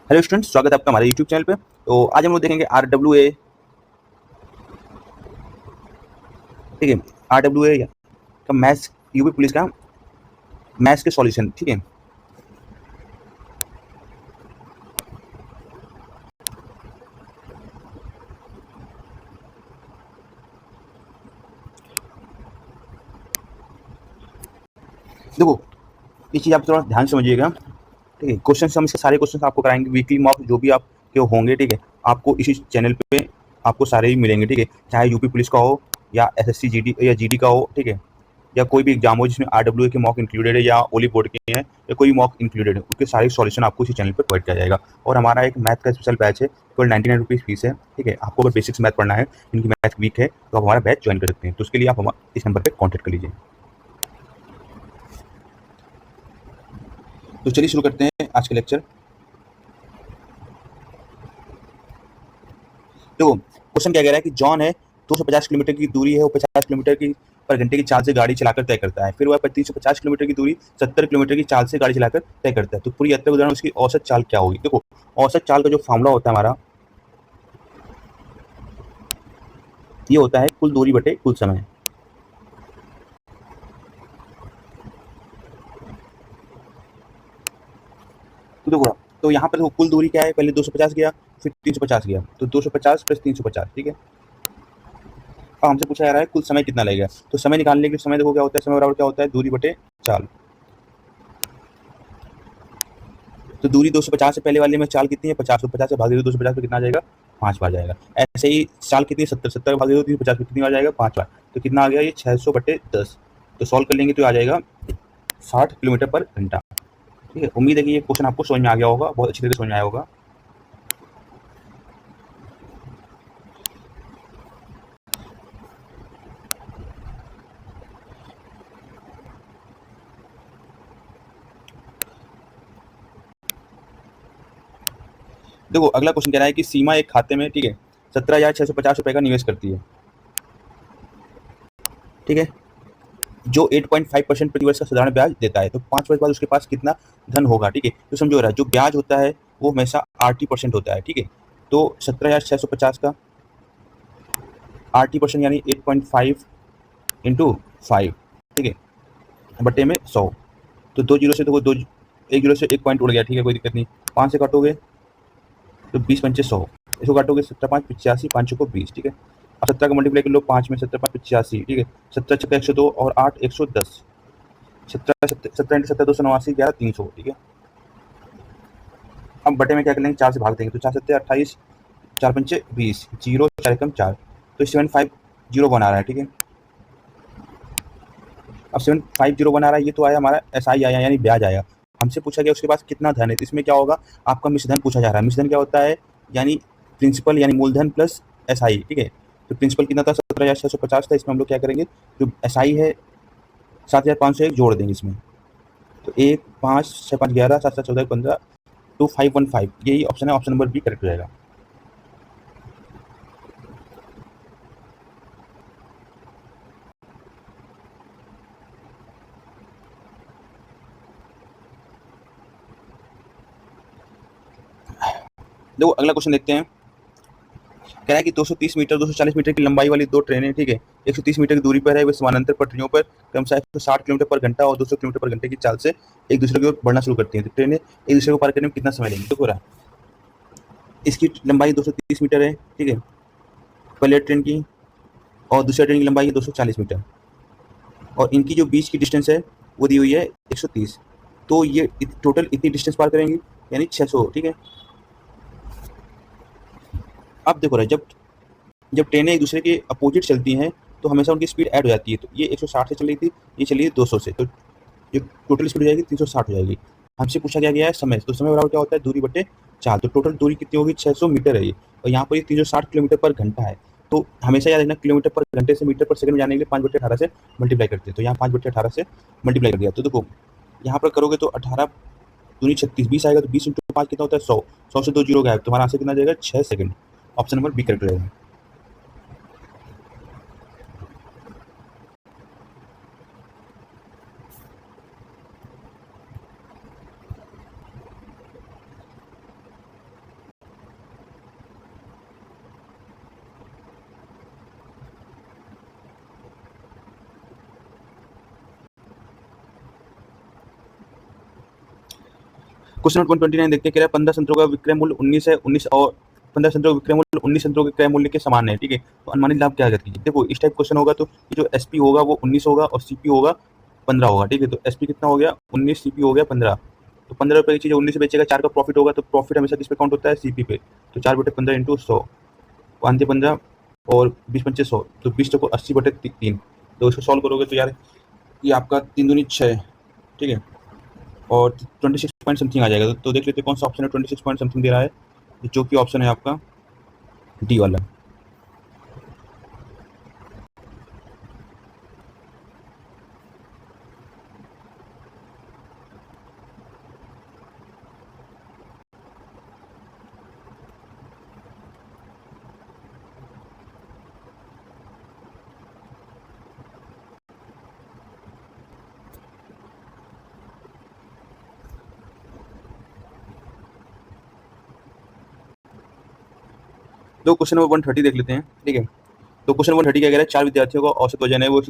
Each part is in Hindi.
हेलो स्टूडेंट्स, स्वागत है आपका हमारे यूट्यूब चैनल पे। तो आज हम लोग देखेंगे RWA। ठीक है, RWA का मैथ्स, यूपी पुलिस का मैथ्स के सॉल्यूशन। ठीक है, देखो ये चीज़ आप थोड़ा ध्यान से समझिएगा। ठीक है, क्वेश्चन हम इसके सारे क्वेश्चन आपको कराएंगे, वीकली मॉक जो भी आपके होंगे। ठीक है, आपको इसी चैनल पे आपको सारे ही मिलेंगे। ठीक है, चाहे यूपी पुलिस का हो या SSC GD या GD का हो। ठीक है, या कोई भी एग्जाम हो जिसमें RWA के मॉक इंक्लूडेड है या ओली बोर्ड के हैं या कोई मॉक इंक्लूडेड है, उसके सारे सॉल्यूशन आपको इसी चैनल पर प्रोवाइड किया जाएगा। और हमारा एक मैथ का स्पेशल बैच है, केवल 99 रुपीज़ फीस है। ठीक है, आपको अगर बेसिक्स मैथ पढ़ना है, इनकी मैथ वीक है, तो आप हमारा बैच ज्वाइन कर सकते हैं। तो उसके लिए आप इस नंबर पर कॉन्टैक्ट कर लीजिए। तो चलिए शुरू करते हैं आज का लेक्चर। तो क्वेश्चन क्या कह रहा है कि जॉन है, 250 किलोमीटर की दूरी है, वो 50 किलोमीटर की पर घंटे की चाल से गाड़ी चलाकर तय करता है। फिर वह 350 किलोमीटर की दूरी 70 किलोमीटर की चाल से गाड़ी चलाकर तय करता है। तो पूरी यात्रा के दौरान उसकी औसत चाल क्या होगी? देखो, औसत चाल का जो फॉर्मूला होता है हमारा, ये होता है कुल दूरी बटे कुल समय। तो देखो, तो यहाँ पर देखो कुल दूरी क्या है, पहले 250 गया, फिर 350 गया, तो 250 प्लस 350। ठीक है, अब हमसे पूछा जा रहा है कुल समय कितना लगेगा। तो समय निकालने के समय देखो क्या होता है, समय बराबर क्या होता है, दूरी बटे चाल। तो दूरी 250 से पहले वाले में चाल कितनी है, 50। तो 50 से भाग दे दो 250 पे, कितना आ जाएगा, 5 बार जाएगा। ऐसे ही चाल कितनी है, 70। 70 भाग दे दो 350 पे, कितनी बार जाएगा, 5 बार। तो कितना आ गया, ये 600 बटे 10। तो सॉल्व कर लेंगे तो आ जाएगा 60 किलोमीटर पर घंटा। ठीक है, उम्मीद है कि ये क्वेश्चन आपको समझ में आ गया होगा, बहुत अच्छी तरीके से समझ में आया होगा। देखो अगला क्वेश्चन कह रहा है कि सीमा एक खाते में, ठीक है, 17,650 रुपए का निवेश करती है। ठीक है, जो 8.5% प्रतिवर्ष का साधारण ब्याज देता है। तो 5 वर्ष बाद उसके पास कितना धन होगा? ठीक है, तो समझो रहा है, जो ब्याज होता है वो हमेशा 80% होता है। ठीक है, तो 17,650 का 80% यानी 8.5 इंटू 5। ठीक है, बट्टे में 100। तो दो जीरो से तो दो, एक जीरो से एक पॉइंट उड़ गया। ठीक है, कोई दिक्कत नहीं। 5 से काटोगे तो 20 पंचे 100, इसको काटोगे 17 5 85, 5 को 20। ठीक है, अब 17 का मल्टीप्लाई कर लो 5 में, 17 5 85। ठीक है, 17 छक्का 102 और 8 110। 17 17 इंटू 17 289, 11 300। ठीक है, अब बटे में क्या कर लेंगे, 4 से भाग देंगे। तो 4 सत्ते 28, 4 पंचे 20, जीरो 4 एकम 4, तो 7501 आ रहा है। ठीक है, अब 7501 आ रहा है, ये तो आया हमारा SI आया, यानी ब्याज आया। हमसे पूछा गया उसके पास कितना धन है, तो इसमें क्या होगा, आपका मिश्रधन पूछा जा रहा है। मिश्रधन क्या होता है, यानी प्रिंसिपल यानी मूलधन प्लस SI। ठीक है, तो प्रिंसिपल कितना था, 17,650 था। इसमें हम लोग क्या करेंगे, जो SI है 7,501 जोड़ देंगे इसमें। तो 1 5 6 5 11 7 7 14 15 2515, यही ऑप्शन है, ऑप्शन नंबर बी करेक्ट हो जाएगा। देखो अगला क्वेश्चन देखते हैं। कह रहा है कि 230 मीटर 240 मीटर की लंबाई वाली दो ट्रेनें, ठीक है, 130 मीटर की दूरी पर है, वे समानांतर पटरियों पर क्रमशः 160 किलोमीटर पर घंटा और 200 किलोमीटर पर घंटे की चाल से एक दूसरे की ओर बढ़ना शुरू करती हैं। तो ट्रेनें एक दूसरे को पार करने में कितना समय लेंगी? देखो रहा, इसकी लंबाई 230 मीटर है। ठीक है, पहले ट्रेन की, और दूसरी ट्रेन की लंबाई है 240 मीटर, और इनकी जो बीच की डिस्टेंस है वो दी हुई है 130। तो ये टोटल इतनी डिस्टेंस पार करेंगी, यानी 600। ठीक है, अब देखो रहा, जब जब ट्रेनें एक दूसरे के अपोजिट चलती हैं तो हमेशा उनकी स्पीड ऐड हो जाती है। तो ये 160 से चल रही थी, ये चली 200 से, तो ये टोटल स्पीड हो जाएगी 360 हो जाएगी। हमसे पूछा गया है समय। तो समय बराबर क्या होता है, दूरी बटे चाल। तो टोटल दूरी कितनी होगी, 600 मीटर है ये, और यहाँ पर ये 360 किलोमीटर पर घंटा है। तो हमेशा याद रखना, किलोमीटर पर घंटे से मीटर पर सेकंड में जाने के लिए 5/18 से मल्टीप्लाई करते हैं। तो यहाँ 5/18 से मल्टीप्लाई कर दिया। तो देखो यहाँ पर करोगे तो 18 दूनी 36, 20 आएगा, तो 20 इंटू 5 कितना होता है, 100। 100 से 2 जीरो गायब, तुम्हारा आंसर कितना जाएगा, 6 second. Option number B correct रहेगा। क्वेश्चन नंबर 129 देखते हैं, कह रहा है 15 संतरों का विक्रय मूल्य 19 है, 19 और 15 संतरों का विक्रय मूल्य 19 संतरों के क्रय मूल्य के समान है, ठीक है। तो अनुमानित लाभ क्या कीजिए। देखो इस टाइप क्वेश्चन होगा तो ये जो एसपी होगा वो 19 होगा और सीपी होगा 15 होगा, ठीक है। तो एसपी कितना हो गया 19, सीपी हो गया 15। तो 15 रुपये की चीज़ 19 से बेचेगा, 4 का प्रॉफिट होगा, तो प्रॉफिट हमेशा किस पे काउंट होता है, सीपी पे। तो 4/15 इंटू 100, 5×15 और 20×5 100, तो 20 को 80/3। तो इसको सॉल्व करोगे तो यार ये आपका 3 दूनी 6, ठीक है, और 26 पॉइंट समथिंग आ जाएगा। तो देख लेते हैं कौन सा ऑप्शन है 26 पॉइंट समथिंग दे रहा है, जो कि ऑप्शन है आपका डी वाला। तो क्वेश्चन नंबर 130 देख लेते हैं, ठीक है। तो क्वेश्चन 130 क्या कह रहा है, 4 विद्यार्थियों का औसत वजन है वो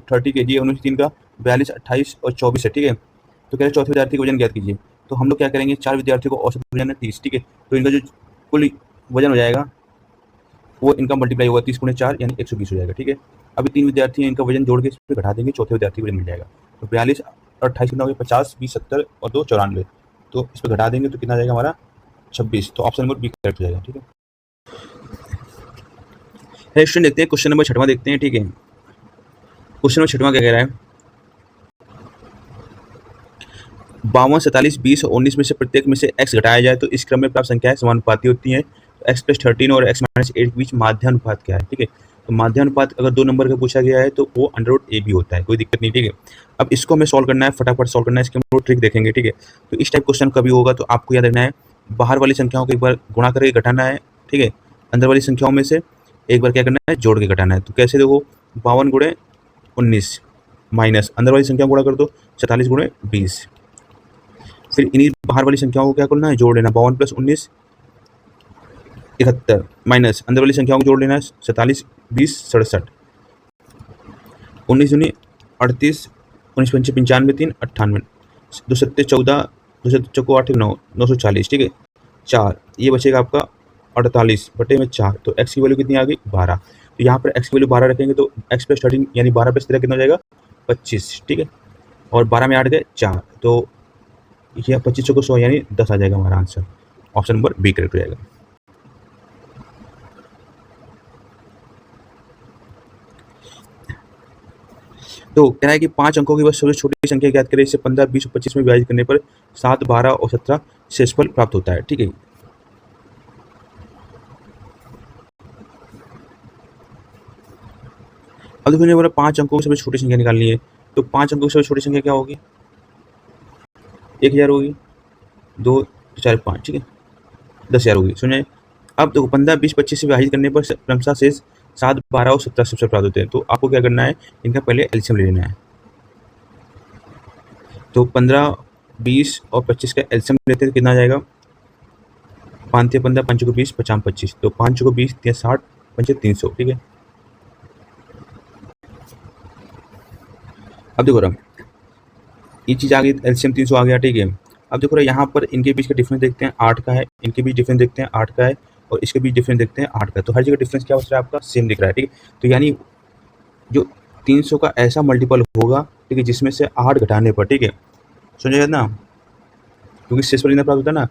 30 kg है, उन्होंने 3 का 42, 28 और 24 है, ठीक है। तो कह रहे हैं चौथे विद्यार्थी का वजन ज्ञात कीजिए। तो हम लोग क्या करेंगे, 4 विद्यार्थियों का औसत वजन है 30, ठीक है। तो इनका जो कुल वजन हो जाएगा वो इनका मल्टीप्लाई होगा 30×4 यानी 120 हो जाएगा, ठीक है। अभी 3 विद्यार्थी हैं, इनका वजन जोड़ के इस पर घटा देंगे, चौथे विद्यार्थी को वजन मिल जाएगा। तो 42 और 28 कितना हो गया, 50, 20, 70 और 2 94। तो इस पर घटा देंगे तो कितना आ जाएगा हमारा 26। तो ऑप्शन नंबर बी करेक्ट हो जाएगा, ठीक है। स्टूडेंट देखते हैं क्वेश्चन नंबर 6वां देखते हैं, ठीक है। क्वेश्चन नंबर 6वां क्या कह रहा है, 52, 47, 20 और 19 में से प्रत्येक में से x घटाया जाए तो इस क्रम में प्राप्त संख्याएं समानुपाती होती हैं। तो x + 13 और x - 8 के बीच माध्यानुपात क्या है, ठीक है। तो माध्यानुपात अगर 2 नंबर का पूछा गया है तो वो √a भी होता है, कोई दिक्कत नहीं, ठीक है। अब इसको हमें सॉल्व करना है, फटाफट सॉल्व करना है, इसके हम लोग ट्रिक देखेंगे, ठीक है। तो इस टाइप क्वेश्चन कभी होगा तो आपको याद रखना है, बाहर वाली संख्याओं को एक बार गुणा करके घटाना है, ठीक है। अंदर वाली संख्याओं में से एक बार क्या करना है, जोड़ के घटाना है। तो कैसे, देखो 52 × 19 माइनस अंदर वाली संख्या गुणा कर दो 47 × 20, फिर इन्हीं बाहर वाली संख्याओं को क्या करना है, जोड़ लेना। 52 + 19 71 माइनस अंदर वाली संख्याओं को जोड़ लेना है 47, 20, 67, 19 दूनी 38, 19 पंचे 95, 3 98, 2 7 14, 2 7 चौको 8 9, 940, ठीक है। 4 ये बचेगा आपका 48/4। तो x की वैल्यू कितनी आ गई, 12। तो यहाँ पर x की वैल्यू 12 रखेंगे तो x + 13 यानी 12 + 13 कितना हो जाएगा, 25, ठीक है। और 12 में 8 गए 4, तो यह 25 चौको 100 यानी 10 आ जाएगा हमारा answer. Option number B correct हो जाएगा। तो कह रहा है कि 5 अंकों की बस सबसे छोटी संख्या ज्ञात करें, इसे 15, 20 और 25 में विभाजित करने पर 7, 12 और 17 शेषफल प्राप्त होता है, ठीक है। अब देखो बोला 5 अंकों की सबसे छोटी संख्या निकालनी है, तो 5 अंकों की सबसे छोटी संख्या क्या होगी, 1000 होगी, 2, 4, 5, ठीक है, 10,000 होगी, सुनिए। अब देखो 15, 20, 25 से विभाजित करने पर क्रमशः शेष 7, 12 और 17 सबसे प्राप्त होते हैं। तो आपको क्या करना है, इनका पहले एलसीएम ले लेना है। तो 15, 20 और 25 का एलसीएम लेते हैं तो कितना आ जाएगा, 5 × 15, 5 × 20, 50, 25। तो 5 × 20, 60, 5 300, ठीक है। अब देखो रहा ये चीज़ आ गई, एलसीएम 300 आ गया, ठीक है। अब देखो यहाँ पर इनके बीच का डिफरेंस देखते हैं, 8 का है, इनके बीच डिफरेंस देखते हैं 8 का है, और इसके बीच डिफरेंस देखते हैं 8 का। तो हर जगह डिफरेंस क्या बच रहा है आपका, सेम दिख रहा है, ठीक है। तो यानी जो 300 का ऐसा मल्टीपल होगा, ठीक है, जिसमें से 8 घटाने पर, ठीक है, समझे ना, क्योंकि शेषफल इतना प्राप्त होता है ना।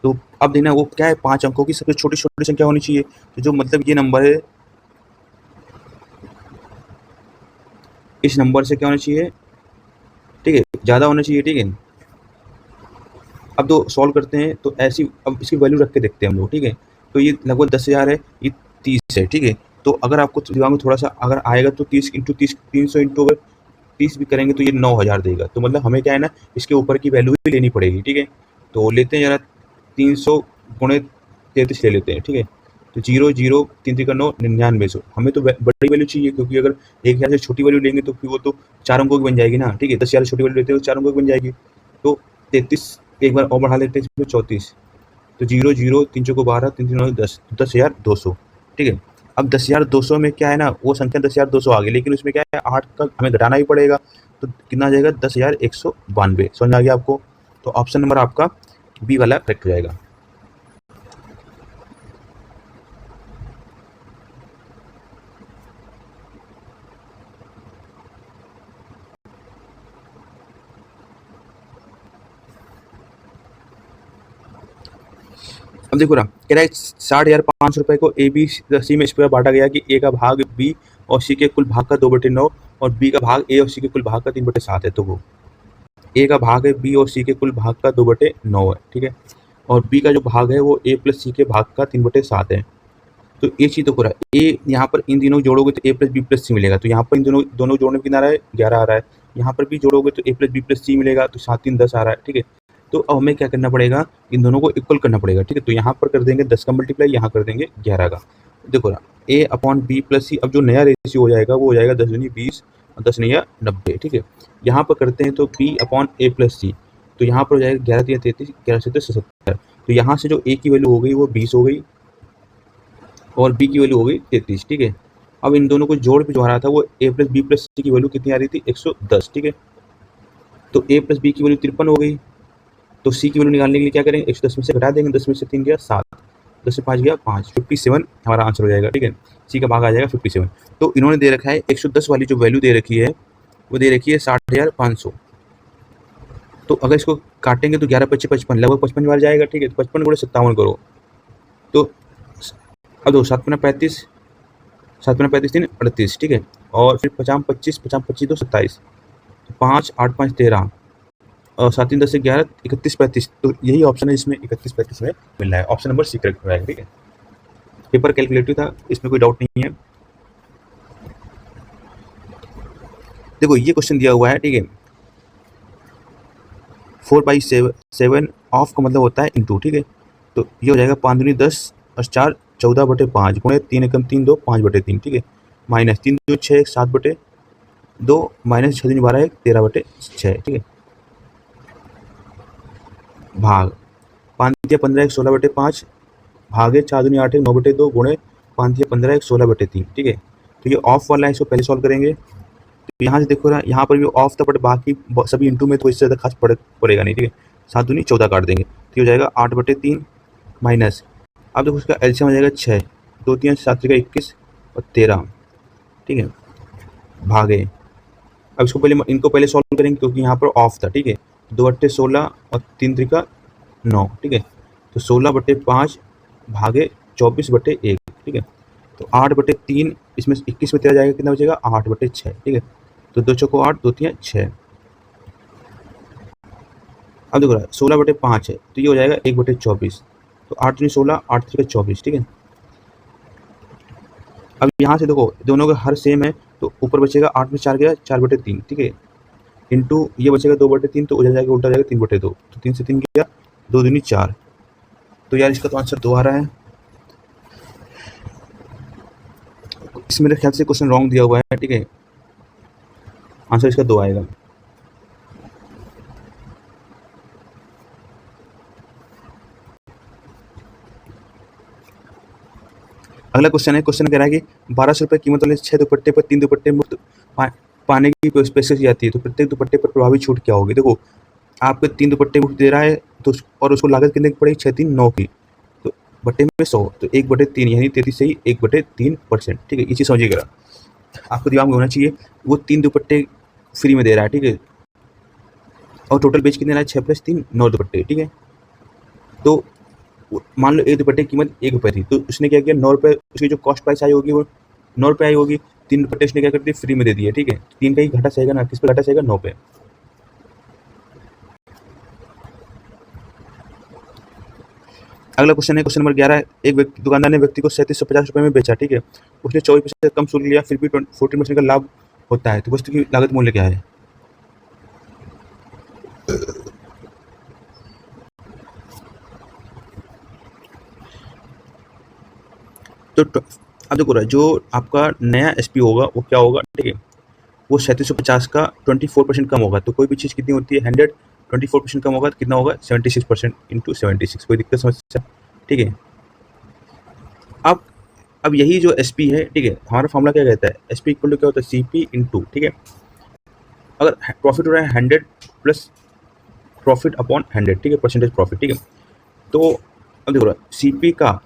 तो अब देखना वो क्या है, 5 अंकों की सबसे छोटी छोटी संख्या होनी चाहिए। तो जो मतलब ये नंबर है, इस नंबर से क्या होना चाहिए, ठीक है, ज़्यादा होना चाहिए, ठीक है। अब तो सॉल्व करते हैं तो ऐसी, अब इसकी वैल्यू रख के देखते हैं हम लोग, ठीक है। तो ये लगभग 10,000 है, ये 30 है, ठीक है। तो अगर आपको दिमाग में थोड़ा सा अगर आएगा तो 30 × 30, 300 × अगर 30 भी करेंगे तो ये 9,000 देगा। तो मतलब हमें क्या है ना, इसके ऊपर की वैल्यू भी लेनी पड़ेगी, ठीक है। तो लेते हैं जरा 300 × 33 ले लेते हैं, ठीक है। तो 0, 0, 3 3 9, 9900। हमें तो बड़ी वैल्यू चाहिए, क्योंकि अगर 1000 से छोटी वैल्यू लेंगे तो फिर वो तो 4 अंकों की बन जाएगी ना, ठीक है। 10,000 से छोटी वैल्यू लेते हैं तो 4 अंकों की बन जाएगी। तो 33 एक बार और बढ़ा लेते हैं, इसमें 34। तो 0, 0, 3 चौको 12, 3 3 9 10, 10,200, ठीक है। अब 10,200 में क्या है ना, वो संख्या 10,200 आ गई, लेकिन उसमें क्या है 8 का हमें घटाना ही पड़ेगा। तो तो कितना आ जाएगा 10,192। समझ आ गया आपको? तो ऑप्शन नंबर आपका बी वाला करेक्ट हो जाएगा। अब देखो ना, कह रहा है 60,500 रुपए को ए बी सी में इस प्रकार बांटा गया कि ए का भाग बी और सी के कुल भाग का 2/9 और बी का भाग ए और सी के कुल भाग का 3/7 है। तो वो ए का भाग है बी और सी के कुल भाग का 2/9 है, ठीक है, और बी का जो भाग है वो ए प्लस सी के भाग का 3/7 है। तो ये चीज़ देखो रहा ए, यहाँ पर इन तीनों जोड़ोगे तो ए प्लस बी प्लस सी मिलेगा। तो यहाँ पर इन दोनों जोड़ने में कितना आ रहा है 11 आ रहा है। यहाँ पर भी जोड़ोगे तो ए प्लस बी प्लस सी मिलेगा, तो 7 3 10 आ रहा है, ठीक है। तो अब हमें क्या करना पड़ेगा, इन दोनों को इक्वल करना पड़ेगा, ठीक है। तो यहाँ पर कर देंगे 10 का मल्टीप्लाई, यहाँ कर देंगे 11 का। देखो ना ए अपॉन बी प्लस सी, अब जो नया रेशियो हो जाएगा वो हो जाएगा 10 दूनी 20 और 10 नया 90, ठीक है। यहाँ पर करते हैं तो बी अपॉन ए प्लस सी, तो यहाँ पर हो जाएगा 11 3 33, 11 से 77। तो यहाँ से जो ए की वैल्यू हो गई वो 20 हो गई और बी की वैल्यू हो गई 33, ठीक है। अब इन दोनों को जोड़ भी जो आ रहा था वो ए प्लस बी प्लस सी की वैल्यू कितनी आ रही थी 110, ठीक है। तो ए प्लस बी की वैल्यू 53 हो गई। तो सी की वैल्यू निकालने के लिए क्या करेंगे, 110 में से घटा देंगे, 10 में से 3 गया 7, 10 से 5 गया 5, 57 हमारा आंसर हो जाएगा, ठीक है। सी का भाग आ जाएगा 57। तो इन्होंने दे रखा है 110 वाली जो वैल्यू दे रखी है वो दे रखी है 60,500। तो अगर इसको काटेंगे तो 11 25 55 लगभग 55 बार जाएगा, ठीक है। तो 55 गुणे 57 करो तो अब दो 7 पंजा 35, 7 पंजा 35 3 38, ठीक है। और फिर 50 25 50 25 2 27, 5 8 5 13 और 7 3 10 से 11 31 35। तो यही ऑप्शन है जिसमें 31 35 में मिल रहा है। ऑप्शन नंबर सी करेक्ट हो जाएगा, ठीक है। पेपर कैलकुलेटिव था, इसमें कोई डाउट नहीं है। देखो ये क्वेश्चन दिया हुआ है, ठीक है। 4/7 ऑफ का मतलब होता है इंटू, ठीक है। तो ये हो जाएगा 5 दूनी 10 और 4 14/5 गुणे 3 एकम 3 2 5/3, ठीक है। माइनस 3 2 6 7/2 माइनस 6 दूनी 12 13/6, ठीक है। भाग 5 दिया 15 16/5 भागे 4 दूनी 8 9/2 गुणे 5 दिया 15 16/3, ठीक है। तो ये ऑफ वाला है, इसको पहले सॉल्व करेंगे। तो यहाँ से देखो ना, यहाँ पर भी ऑफ था बट बाकी सभी इंटू में तो इससे ज़्यादा खास पड़ेगा नहीं, ठीक है। 7 दूनी 14 काट देंगे तो हो जाएगा 8/3 माइनस, अब देखो उसका एलसीएम हो जाएगा 6, 2 3 7 3 21 और 13, ठीक है, भागे। अब इसको पहले इनको पहले सॉल्व करेंगे क्योंकि यहाँ पर ऑफ था, ठीक है। 2/16 और 3 3 9, ठीक है। तो 16/5 भागे 24/1, ठीक है। तो 8/3 इसमें 21 में 13 जाएगा, कितना बचेगा 8/6, ठीक है। तो 2 चौको 8 2 3 6। अब देखो 16/5 है तो ये हो जाएगा 1/24। तो 8 दूनी 16 8 3 24, ठीक है। अब यहाँ से देखो दोनों का हर सेम है तो ऊपर बचेगा 8 में 4 गया 4/3, ठीक है, इंटू ये बचेगा 2/3 तो हो जाएगा उल्टा जाएगा 3/2। तो 3 से 3 गया 2 दूनी 4। तो यार इसका तो आंसर 2 आ रहा है। इस मेरे ख्याल से क्वेश्चन रॉन्ग दिया हुआ है, ठीक है। आंसर इसका 2 आएगा। अगला क्वेश्चन है, क्वेश्चन कह रहा है कि 1200 रुपये कीमत वाले 6 दुपट्टे पर 3 दुपट्टे मुफ्त पाने की पेशकश की जाती है, तो प्रत्येक दुपट्टे पर प्रभावी छूट क्या होगी। देखो आपको 3 दुपट्टे मुफ्त दे रहा है तो और उसको लागत कितने की पड़ेगी 6 3 9 की, तो बट्टे में 100 तो 1/3 यानी 33 से ही 1/3%, ठीक है। ये चीज़ समझिएगा, आपको दिमाग में होना चाहिए। वो 3 दुपट्टे फ्री में दे रहा है, ठीक है, और टोटल बेच कितने रहा है 6 + 3 9 दुपट्टे, ठीक है। तो मान लो एक दुपट्टे की कीमत 1 रुपये थी तो उसने क्या किया 9 रुपये, उसकी जो कॉस्ट प्राइस आई होगी वो 9 रुपये आई होगी। 3 दुपट्टे उसने क्या कर दिए फ्री में दे दिए, ठीक है। 3 का ही घाटा सहेगा ना, किस पे घाटा सहेगा 9 पे। अगला क्वेश्चन है, क्वेश्चन नंबर 11। एक दुकानदार ने व्यक्ति को 3750 रुपये में बेचा, ठीक है। उसने 24% कम शुल्क लिया, फिर भी 14% का लाभ होता है, तो वस्तु की लागत मूल्य क्या है। तो अब देखो जो आपका नया एसपी होगा वो क्या होगा, ठीक है, वो 3750 का 24% कम होगा। तो कोई भी चीज़ कितनी होती है 100, 24% कम होगा तो कितना होगा 76% इंटू 76। कोई दिक्कत समस्या, ठीक है। अब यही जो एसपी है, ठीक है, हमारा फॉर्मूला क्या कहता है, एसपी इक्वल टू क्या होता है सीपी इंटू, ठीक है, अगर प्रॉफिट हो रहा है 100 प्लस प्रॉफिट अपॉन 100, ठीक है, परसेंटेज प्रॉफिट, ठीक है। तो अब देखो सीपी का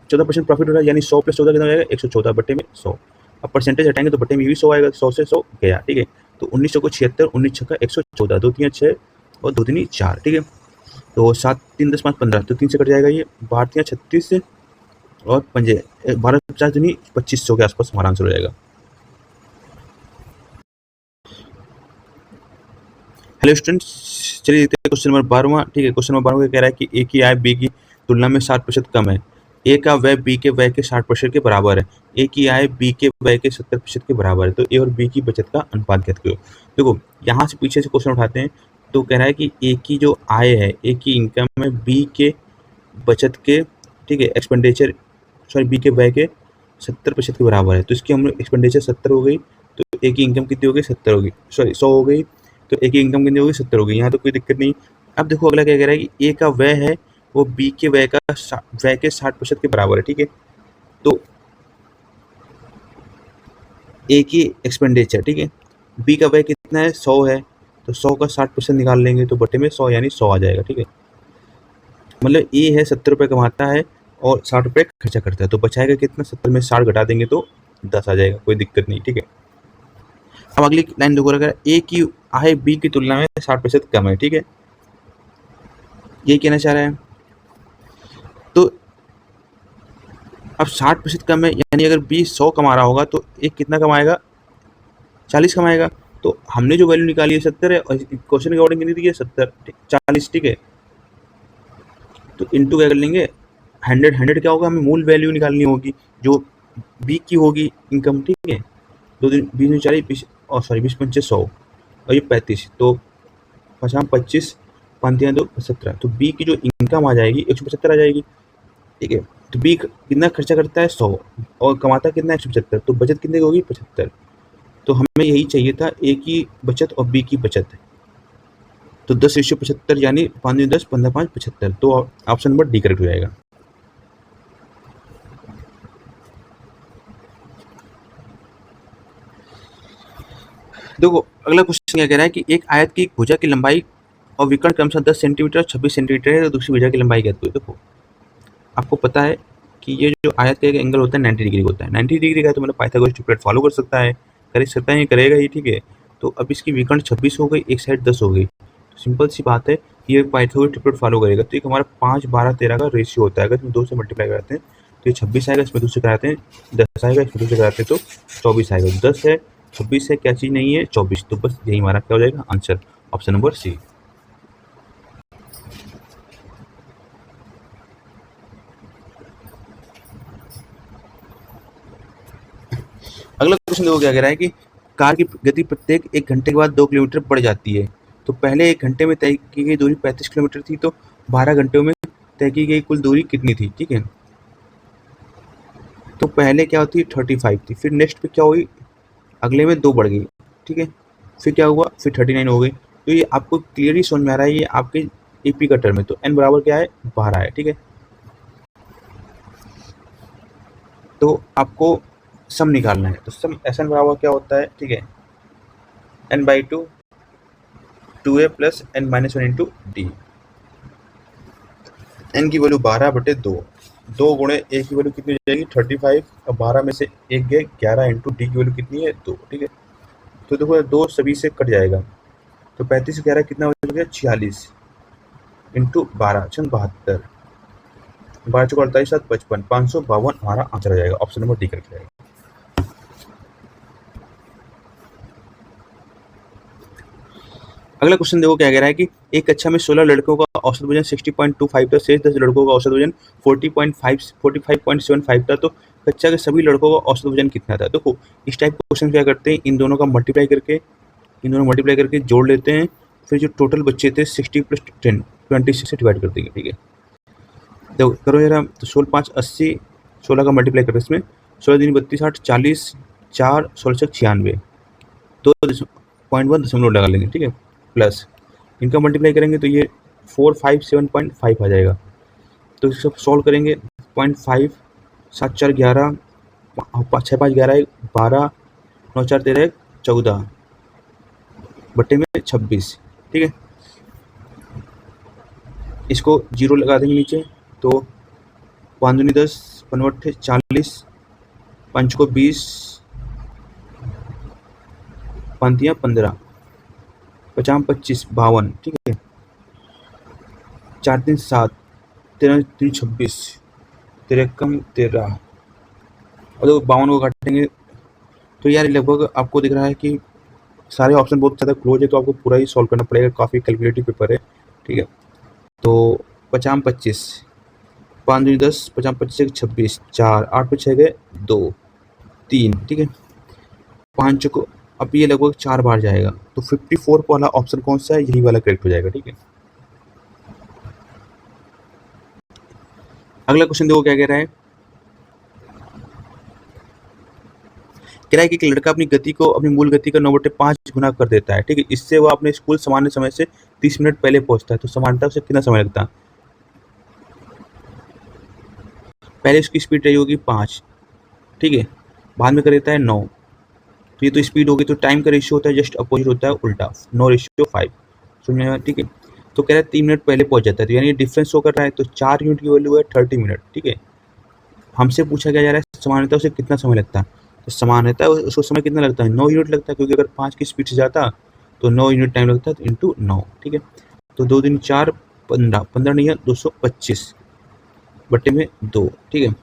14% प्रॉफिट हो रहा है, यानी 100 प्लस 14 कितना हो जाएगा, 114 बटे में 100। अब परसेंटेज हटाएंगे तो बटे में भी 100 आएगा, 100 से 100 गया, ठीक है। तो 1900 को 76, 19 छक्का 114, 2 3 6 और 2 3 4, ठीक है। तो 7 3 10 5 15, तो 3 से कट जाएगा ये, 12 3 36 और पंजे 12 50 दूनी 2500 के आसपास हमारा आंसर हो जाएगा। हेलो स्टूडेंट्स, चलिए देखते हैं क्वेश्चन नंबर 12वां, ठीक है। क्वेश्चन नंबर 12 कह रहा है कि ए की आय बी की तुलना में 60% कम है। ए का व्यय बी के व्यय के 60% के बराबर है। ए की आय बी के व्यय के 70% के बराबर है। तो ए और बी की बचत का अनुपात ज्ञात करो। देखो यहाँ से पीछे से क्वेश्चन उठाते हैं, तो कह रहा है कि ए की जो आय है, ए की इनकम है बी के बचत के, ठीक है, एक्सपेंडिचर सॉरी बी के व्यय के 70% के बराबर है। तो इसकी हम एक्सपेंडिचर 70 हो गई, तो ए की इनकम कितनी हो गई, 70 होगी, सॉरी 100 हो गई, तो ए की इनकम कितनी होगी, 70 होगी। यहाँ तो कोई दिक्कत नहीं। अब देखो अगला क्या कह रहा है कि ए का व्यय है वो बी के व्यय का व्यय के 60% के बराबर है, ठीक है। तो ए की एक्सपेंडिचर, ठीक है, बी का व्यय कितना है, 100 है, तो 100 का 60% निकाल लेंगे तो बटे में 100 यानी 100 आ जाएगा, ठीक है। मतलब ए है 70 रुपये कमाता है और 60 रुपये खर्चा करता है, तो बचाएगा कितना, 70 में 60 घटा देंगे तो 10 आ जाएगा, कोई दिक्कत नहीं, ठीक है। अब अगली लाइन देखो, अगर ए की आय बी की तुलना में 60% कम है, ठीक है, ये कहना चाह रहा है। तो अब 60% कम है, यानी अगर बी 100 कमा रहा होगा तो ए कितना कमाएगा, 40 कमाएगा। तो हमने जो वैल्यू निकाली है 70 है, और क्वेश्चन के अकॉर्डिंग कितनी दी है, 70 40, ठीक है। तो इंटू क्या कर लेंगे, 100 क्या होगा, हमें मूल वैल्यू निकालनी होगी जो बी की होगी इनकम, ठीक है। 2 दिन 20 40 20 और सॉरी 20 पंचे 100 और ये 35, तो 50 25 5 2 17, तो बी की जो इनकम आ जाएगी 175 आ जाएगी, ठीक है। तो बी कितना खर्चा करता है, 100 और कमाता कितना है, 175, तो बचत कितने की होगी, 75। तो हमें यही चाहिए था, ए की बचत और बी की बचत। तो 10:75 यानी 5 10 15 5 75, तो ऑप्शन नंबर डी करेक्ट हो जाएगा। देखो अगला क्वेश्चन क्या कह रहा है कि एक आयत की भुजा की लंबाई और विकर्ण क्रमशः 10 सेंटीमीटर 26 सेंटीमीटर है, तो दूसरी भुजा की लंबाई क्या है। देखो आपको पता है कि ये जो आयत का एंगल होता है 90 डिग्री होता है, 90 डिग्री का, तो मतलब पाइथागोरस ट्रिपलेट फॉलो कर सकता है, कर सकता है, करेगा ही, ठीक है। तो अब इसकी विकर्ण 26 हो गई, एक साइड 10 हो गई, तो सिंपल सी बात है, ये पाइथागोरस ट्रिपलेट फॉलो करेगा। तो एक हमारा 5 12 13 का रेशियो होता है, अगर इसमें 2 से मल्टीप्लाई कराते हैं तो ये 26 आएगा, इसमें 2 से कराते हैं 10 आएगा, इसमें 2 से कराते हैं तो 24 आएगा। 10 है 26 है, क्या चीज़ नहीं है, 24, तो बस यही हमारा क्या हो जाएगा आंसर, ऑप्शन नंबर सी। अगला क्वेश्चन देखो क्या कह रहा है कि कार की गति प्रत्येक 1 घंटे के बाद 2 किलोमीटर बढ़ जाती है। तो पहले 1 घंटे में तय की गई दूरी 35 किलोमीटर थी, तो 12 घंटों में तय की गई कुल दूरी कितनी थी, ठीक है। तो पहले क्या होती 35 थी, फिर नेक्स्ट पे क्या हुई, अगले में 2 बढ़ गई, ठीक है, फिर क्या हुआ, फिर 39 हो गई। तो ये आपको क्लियरली समझ में आ रहा है, ये आपके एपी का टर्म है, तो एन बराबर क्या है, 12 है, ठीक है। तो आपको सम निकालना है, तो सम एस एन बराबर क्या होता है, ठीक है, n/2 2a plus n minus 1 into D. N की वैल्यू 12/2, 2 गुणे ए की वैल्यू कितनी हो जाएगी 35, और 12 में से 1 गए 11 इंटू डी की वैल्यू कितनी है 2, ठीक है। तो देखो 2 सभी से कट जाएगा, तो 35 से 11 कितना हो गया 46 इंटू 12 72, 12 चौका 48 7 55, 552 हमारा आंसर आ जाएगा, ऑप्शन नंबर डी करके जाएगा। अगला क्वेश्चन देखो क्या कह रहा है कि एक कक्षा में 16 लड़कों का औसत वजन 60.25 था, शेष 10 लड़कों का औसत वजन 45.75 था, तो कक्षा के सभी लड़कों का औसत वजन कितना था। देखो इस टाइप के क्वेश्चन क्या करते हैं, इन दोनों का मल्टीप्लाई करके जोड़ लेते हैं, फिर जो टोटल बच्चे थे 60 + 10 26 से डिवाइड कर देंगे, ठीक है। देखो करो यार, तो 16 5 80, 16 का मल्टीप्लाई करो इसमें, 16 दिन 32 8 40 4 16 96, तो 0.1 दशमलव लगा लेंगे, ठीक है, प्लस इनका मल्टीप्लाई करेंगे तो ये 457.5 आ जाएगा। तो इसको सॉल्व करेंगे, 0.5 7 4 11 6 5 11 12 9 4 13 14, बट्टे में 26, ठीक है। इसको 0 लगा देंगे नीचे, तो 5 दूनी 10, 5 40, 5 को 20, 5 15, 50 25 52, ठीक है। 4 3 7, 13 3 26, 13 कम 13, और 52 को काटेंगे तो यार लगभग आपको दिख रहा है कि सारे ऑप्शन बहुत ज़्यादा क्लोज है, तो आपको पूरा ही सॉल्व करना पड़ेगा, काफ़ी कैलकुलेटिव पेपर है, ठीक है। तो 50 25, 5 दूनी 10, 50 25 26, 4 8 पे 6 गए 2 3, ठीक है। 5 को अब ये लगभग 4 बार जाएगा, तो 54 वाला ऑप्शन कौन सा है, यही वाला करेक्ट हो जाएगा, ठीक है। अगला क्वेश्चन देखो क्या कह रहा है। कह रहा है कि एक लड़का अपनी गति को अपनी मूल गति का 9/5 गुना कर देता है, ठीक है। इससे वह अपने स्कूल सामान्य समय से 30 मिनट पहले पहुंचता है, तो सामान्यतः उसे कितना समय लगता है। पहले उसकी स्पीड रही होगी 5, ठीक है, बाद में कर देता है 9, तो ये तो स्पीड होगी, तो टाइम का रेशियो होता है जस्ट अपोजिट होता है उल्टा, 9:5, सुनिए, ठीक है। तो कह रहा है 3 मिनट पहले पहुंच जाता है, तो यानी डिफरेंस शो कर रहा है, तो 4 यूनिट की वैल्यू है 30 मिनट, ठीक है। हमसे पूछा क्या जा रहा है सामान्यतः उसे कितना समय लगता है, तो सामान्यतः उसको समय कितना लगता है, 9 यूनिट लगता है, क्योंकि अगर 5 की स्पीड से जाता तो 9 यूनिट टाइम लगता है इंटू 9, ठीक है। तो 2 दिन 4 15, 15 नहीं है 225 बट्टे में 2, ठीक है।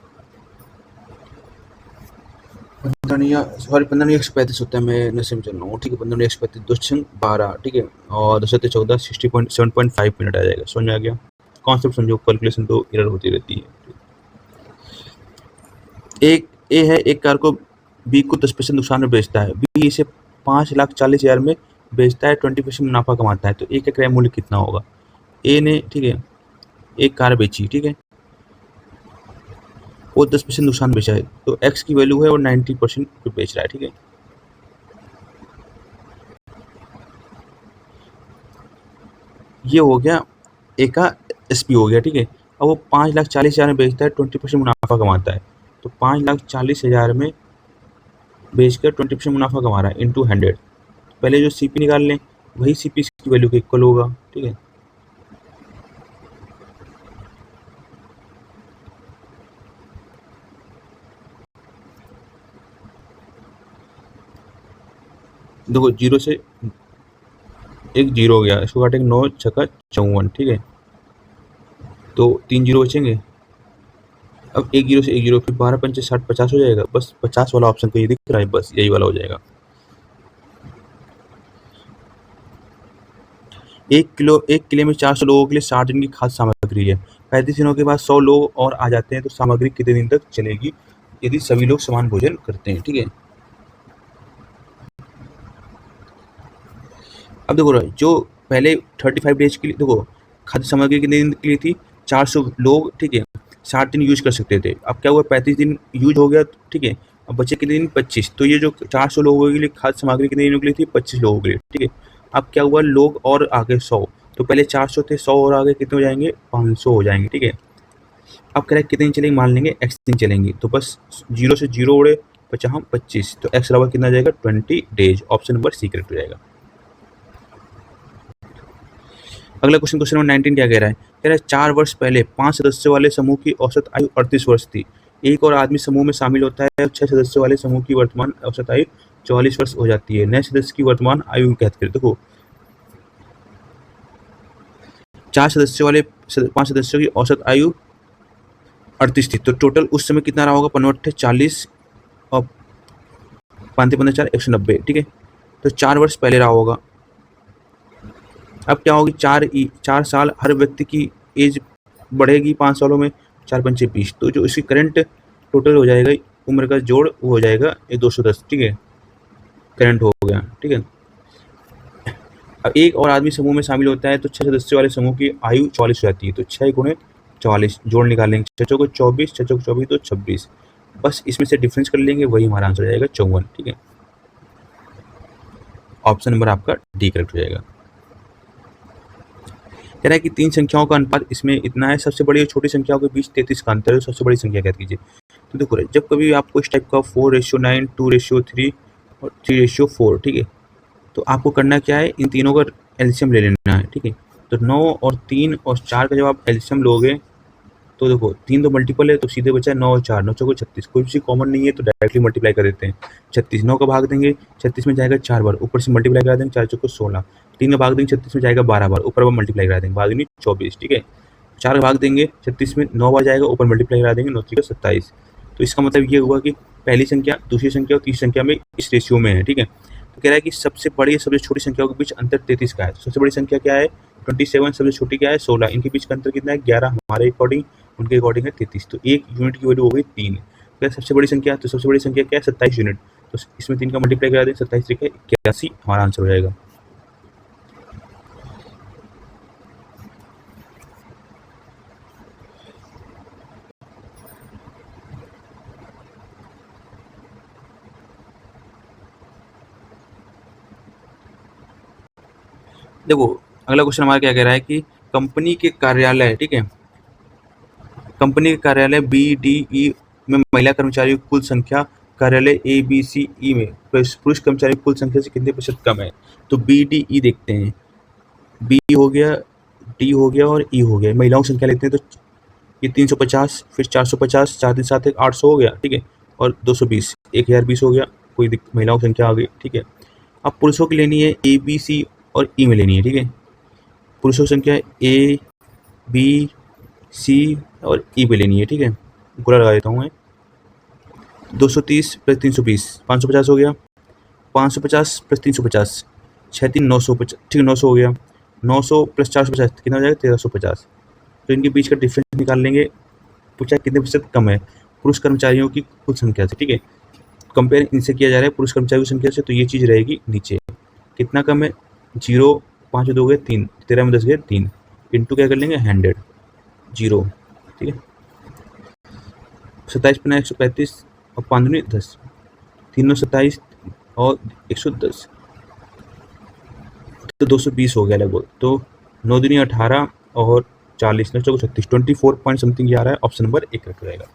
15 नहीं, सॉरी 15 नहीं 135 होता है, मैं नशे में चल रहा हूँ, ठीक है। 15 नहीं 135, 2 छंग 12, ठीक है, और 2 14 7.5 मिनट आ जाएगा। समझ में आ गया कॉन्सेप्ट, समझो, कैलकुलेशन तो एरर होती रहती है। एक ए है, एक कार को बी को 10% नुकसान में बेचता है, बी इसे 5,40,000 में बेचता है, 20% मुनाफा कमाता है, तो ए का क्रय मूल्य कितना होगा। ए ने, ठीक है, एक कार बेची, ठीक है, वो 10% नुकसान बेचा है, तो एक्स की वैल्यू है और 90% पे बेच रहा है, ठीक है। ये हो गया ए का एसपी हो गया, ठीक है। अब वो 5,40,000 में बेचता है, 20% मुनाफा कमाता है, तो 5,40,000 में बेचकर 20% मुनाफा कमा रहा है इंटू 100। पहले जो सीपी निकाल लें, वही सीपी की वैल्यू के इक्वल होगा, ठीक है। देखो 0 से एक 0 हो गया, इसको काटेंगे 9 छक्का 54, ठीक है, तो 3 0 बचेंगे। अब एक 0 से एक 0, फिर 12 पंचे 60, 50 हो जाएगा, बस 50 वाला ऑप्शन तो ये दिख रहा है, बस यही वाला हो जाएगा। 1 किले में 400 लोगों के लिए 60 दिन की खाद्य सामग्री है, 35 दिनों के बाद 100 लोग और आ जाते हैं, तो सामग्री कितने दिन तक चलेगी यदि सभी लोग समान भोजन करते हैं, ठीक है। अब देखो जो पहले 35 डेज के लिए, देखो खाद्य सामग्री कितने दिन के लिए थी, 400 लोग, ठीक है, 60 दिन यूज कर सकते थे। अब क्या हुआ, 35 दिन यूज हो गया, ठीक है, अब बचे कितने दिन, 25, तो ये जो 400 लोगों के लिए खाद्य सामग्री कितने दिनों के लिए थी, 25 लोगों के लिए, ठीक है। अब क्या हुआ, लोग और आगे 100, तो पहले 400 थे, 100 और आगे कितने हो जाएंगे, 500 हो जाएंगे, ठीक है। अब कह रहे कितने दिन चलेंगे, मान लेंगे एक्स दिन चलेंगे, तो बस 0 से 0 उड़े, बचा हम 25, तो एक्स बराबर कितना जाएगा, 20 days, option number C correct हो जाएगा। अगला क्वेश्चन नंबर 19 क्या कह रहा है, कह रहा है 4 वर्ष पहले 5 सदस्यों वाले समूह की औसत आयु 38 वर्ष थी, एक और आदमी समूह में शामिल होता है, 6 सदस्यों वाले समूह की वर्तमान औसत आयु 44 वर्ष हो जाती है, नए सदस्य की वर्तमान आयु ज्ञात करें। देखो 4 सदस्यों वाले 5 सदस्यों की औसत आयु 38 थी, तो टोटल उस समय कितना रहा होगा, 45 और 5 15 4 190, ठीक है, तो 4 वर्ष पहले रहा होगा। अब क्या होगी, 4 साल, हर व्यक्ति की एज बढ़ेगी 5 सालों में, 4 पंचे 20, तो जो इसकी करंट टोटल हो जाएगा उम्र का जोड़ वो हो जाएगा ये 210, ठीक है, करंट हो गया, ठीक है। अब एक और आदमी समूह में शामिल होता है, तो 6 सदस्यों वाले समूह की आयु 44 हो जाती है, तो 6 गुणे 44 जोड़ निकालेंगे, 6 को 24, 6 को 24 तो 26, बस इसमें से डिफरेंस कर लेंगे, वही हमारा आंसर हो जाएगा 54, ठीक है। ऑप्शन नंबर आपका डी करेक्ट हो जाएगा। कह रहा है कि 3 संख्याओं का अनुपात इसमें इतना है, सबसे बड़ी और छोटी संख्याओं के बीच 33 का अंतर है, सबसे बड़ी संख्या ज्ञात कीजिए। तो देखो जब कभी आपको इस टाइप का 4:9, 2:3 और 3:4, ठीक है, तो आपको करना क्या है, इन तीनों का एलसीएम ले लेना है, ठीक है। तो 9 और 3 और 4 का जब आप एलसीएम लोगे तो देखो 3 तो मल्टीपल है, तो सीधे बचा 9 और 4, 9 चौको 36, कोई भी कॉमन नहीं है तो डायरेक्टली मल्टीप्लाई कर देते हैं। 36 9 का भाग देंगे, 36 में जाएगा 4 बार, ऊपर से मल्टीप्लाई करा देंगे, 4 चौको 16, 3 का भाग देंगे 36 में जाएगा 12 बार, ऊपर मल्टीप्लाई करा देंगे, बाद में 24, ठीक है। 4 का भाग देंगे 36 में 9 बार जाएगा, ऊपर मल्टीप्लाई करा देंगे, 9 3 27। तो इसका मतलब ये हुआ कि पहली संख्या दूसरी संख्या और तीसरी संख्या में इस रेशियो में है, ठीक है। तो कह रहा है कि सबसे बड़ी सबसे छोटी संख्याओं के बीच अंतर 33 का है। तो सबसे बड़ी संख्या क्या है 27, सबसे छोटी क्या है 16, इनके बीच का अंतर कितना है 11, हमारे अकॉर्डिंग, उनके अकॉर्डिंग है 33। तो एक यूनिट की वैल्यू हो गई 3। क्या सबसे बड़ी संख्या, तो सबसे बड़ी संख्या क्या है 27 यूनिट, तो इसमें 3 का मल्टीप्लाई करा दें, 27 3 81 हमारा आंसर हो जाएगा। देखो अगला क्वेश्चन हमारा क्या कह रहा है कि कंपनी के कार्यालय, ठीक है, कंपनी के कार्यालय बी डी ई में महिला कर्मचारियों की कुल संख्या कार्यालय ए बी सी ई में पुरुष कर्मचारियों की कुल संख्या से कितने प्रतिशत कम है। तो बी डी ई देखते हैं, बी हो गया, डी हो गया और ई हो गया। महिलाओं की संख्या लेते हैं तो ये 350, फिर 450, 4 3 7 1 800 हो गया, ठीक है, और 220 1020 हो गया, कोई महिलाओं की संख्या आ गई, ठीक है। अब पुरुषों की लेनी है ए बी सी और ई में लेनी है, ठीक है। पुरुषों की संख्या ए बी सी और ई पे लेनी है, ठीक है। गोला लगा देता हूँ मैं, 230 प्लस 320 550 हो गया, 550 प्लस 350 6 3 950, ठीक है 900 हो गया, 900 प्लस 450 कितना हो जाएगा 1350। तो इनके बीच का डिफरेंस निकाल लेंगे, पूछा कितने प्रतिशत कम है पुरुष कर्मचारियों की कुल संख्या से, ठीक है। कंपेयर इनसे किया जा रहा है पुरुष कर्मचारियों की संख्या से, तो ये चीज़ रहेगी नीचे, कितना कम है 0, 5 2 गए 3, 13 में 10 गए 3, इंटू क्या कर लेंगे 100 0, ठीक है। 27 पन्ना 135 और 5 दूनी 10, 3 27 और 110, तो 220 हो गया लगभग। तो 9 दूनी 18 और 40 9 चौको 36, 24 पॉइंट समथिंग आ रहा है, ऑप्शन नंबर 1 रख रहेगा।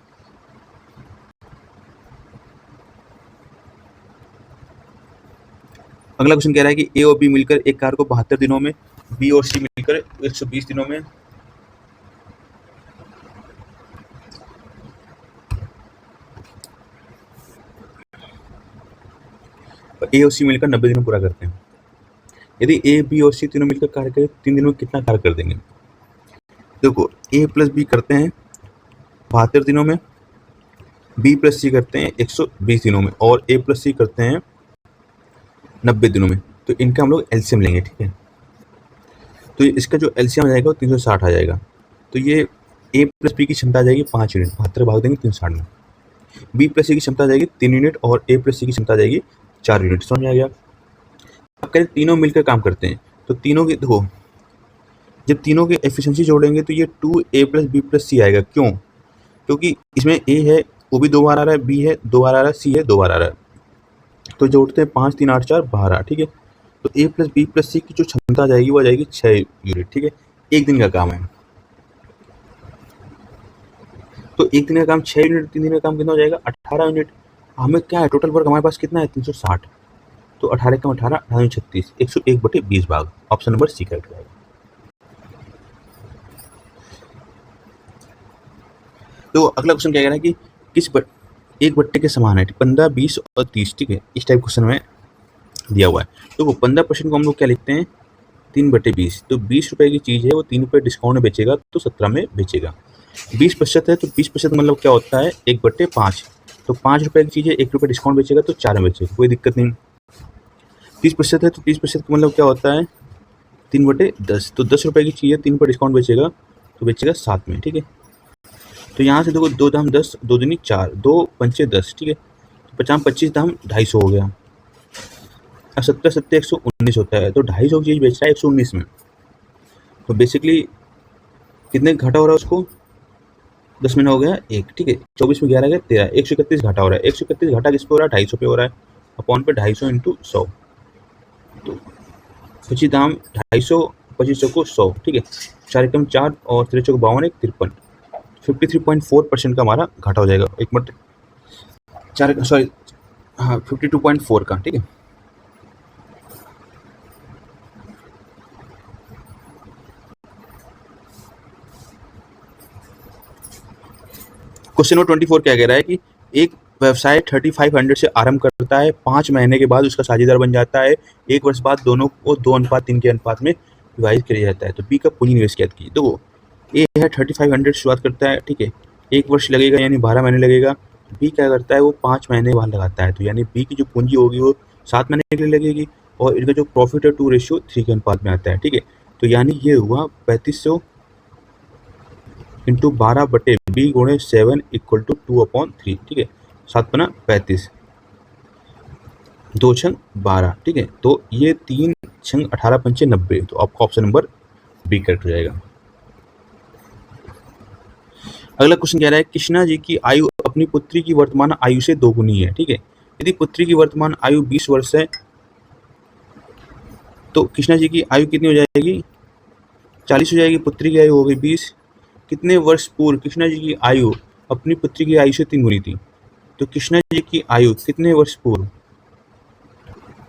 अगला क्वेश्चन कह रहा है कि ए और बी मिलकर एक कार को 72 दिनों में, बी और सी मिलकर 120 दिनों में, ए और सी मिलकर 90 दिनों में पूरा करते हैं। यदि ए बी और सी तीनों मिलकर कार्य करें 3 दिनों में कितना कार्य कर देंगे। देखो ए प्लस बी करते हैं 72 दिनों में, बी प्लस सी करते हैं 120 दिनों में, और ए प्लस सी करते हैं 90 दिनों में। तो इनका हम लोग एलसीएम लेंगे, ठीक है। तो इसका जो एलसीएम आ जाएगा वो 360 आ जाएगा। तो ये ए प्लस बी की क्षमता आ जाएगी 5 यूनिट, 72 भाग देंगे 360 में। बी प्लस सी की क्षमता आ जाएगी 3 यूनिट और ए प्लस सी की क्षमता आ जाएगी 4 यूनिट। समझ में आ गया। अब करें तीनों मिलकर काम करते हैं, तो तीनों की देखो जब तीनों की एफिशिएंसी जोड़ेंगे तो ये 2a प्लस बी प्लस सी आएगा। क्यों? क्योंकि इसमें ए है वो भी 2 बार आ रहा है, बी है 2 बार आ रहा है, सी है 2 बार आ रहा है। तो जोड़ते हैं 5 3 8 4 12, ठीक है। तो ए प्लस बी प्लस सी की जो क्षमता आ जाएगी वो आ जाएगी 6 यूनिट, ठीक है। एक दिन का काम है, तो एक दिन का काम 6 यूनिट, 3 दिन का काम कितना हो जाएगा 18 यूनिट। हमें क्या है टोटल वर्क हमारे पास कितना है 360, तो 18 कम 18 18 36 101/20 भाग, ऑप्शन नंबर सी करेक्ट रहेगा। तो अगला क्वेश्चन क्या कह रहा है कि किस एक बट्टे के समान है 15 20 और 30, ठीक है। इस टाइप क्वेश्चन में दिया हुआ है। तो वो 15% को हम लोग क्या लिखते हैं 3/20। तो 20 रुपये की चीज़ है वो 3 रुपये डिस्काउंट में बेचेगा तो 17 में बेचेगा। 20% है तो 20% मतलब क्या होता है 1/5। तो 5 रुपये की चीज़ है 1 रुपये डिस्काउंट बेचेगा तो 4 में बेचेगा, कोई दिक्कत नहीं। 30% है तो 30% का मतलब क्या होता है 3/10। तो 10 रुपये की चीज़ है 3 रुपये डिस्काउंट बेचेगा तो बेचेगा 7 में, ठीक है। तो यहाँ से देखो 2 दाम 10, 2 दूनी 4, 2 पंचे 10, ठीक है। तो 50 25 दाम 250 हो गया। अब 70 70 119 होता है, तो 250 की चीज़ बेच रहा है 119 में। तो बेसिकली कितने घाटा हो रहा है उसको 10 में हो गया 1, ठीक है। 24 में 11 गया 13, 131 घाटा हो रहा है। 131 घाटा किस पे हो रहा है 250 पे हो रहा है, अपॉन पे 250 इंटू 100। तो 25 दाम 250, 25 चौको 100, ठीक है। 4 एकम 4 और 3 चौको 52 1 53, 53.4% का हमारा घाटा हो जाएगा। एक मिनट 4 सॉरी हाँ 52.4 का, ठीक है। क्वेश्चन नंबर 24 क्या कह रहा है कि एक व्यवसाय 3500 से आरंभ करता है, 5 महीने के बाद उसका साझेदार बन जाता है, 1 वर्ष बाद दोनों को 2:3 के अनुपात में विभाजित किया जाता है। तो बी का पूंजी निवेश ज्ञात कीजिए। देखो ए है 3500 शुरुआत करता है, ठीक है, 1 वर्ष लगेगा यानी 12 महीने लगेगा। बी क्या करता है, वो 5 महीने बाद लगाता है, तो यानी बी की जो पूंजी होगी वो 7 महीने के लिए लगेगी और इनका जो प्रॉफिट है 2:3 के अनुपात में आता है, ठीक है। तो यानी ये हुआ 3500 इंटू 12/b गुणे 7 इक्वल टू 2/3, ठीक है, 7 पना 35, 2 छंग 12, ठीक है। तो ये 3 छंग 18 पंचे 90, तो आपका ऑप्शन नंबर बी करेक्ट हो जाएगा। अगला क्वेश्चन कह रहा है कृष्णा जी की आयु अपनी पुत्री की वर्तमान आयु से दोगुनी है, ठीक है। यदि पुत्री की वर्तमान आयु 20 वर्ष है तो कृष्णा जी की आयु कितनी हो जाएगी, 40 हो जाएगी। पुत्री की आयु हो गई 20। कितने वर्ष पूर्व कृष्णा जी की आयु अपनी पुत्री की आयु से 3 गुनी थी, तो कृष्णा जी की आयु कितने वर्ष पूर्व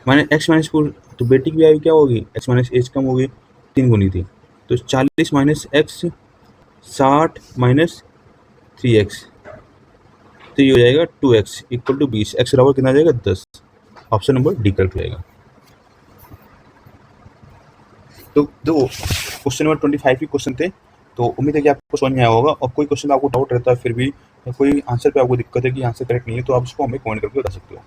माने एक्स माइनस पूर्व, तो बेटी की आयु क्या होगी, एक्स माइनस एज कम होगी, 3 गुनी थी, तो 40 माइनस एक्स 60 माइनस 3x, तो ये हो जाएगा 2x इक्वल टू 20, एक्स बराबर कितना आ जाएगा 10, ऑप्शन नंबर डी करेक्ट रहेगा। तो दो क्वेश्चन नंबर 25 के क्वेश्चन थे, तो उम्मीद है कि आपको समझ में आया होगा। और कोई क्वेश्चन आपको डाउट रहता है फिर भी कोई आंसर पे आपको दिक्कत है कि आंसर करेक्ट नहीं है, तो आप उसको हमें कमेंट करके बता सकते हो।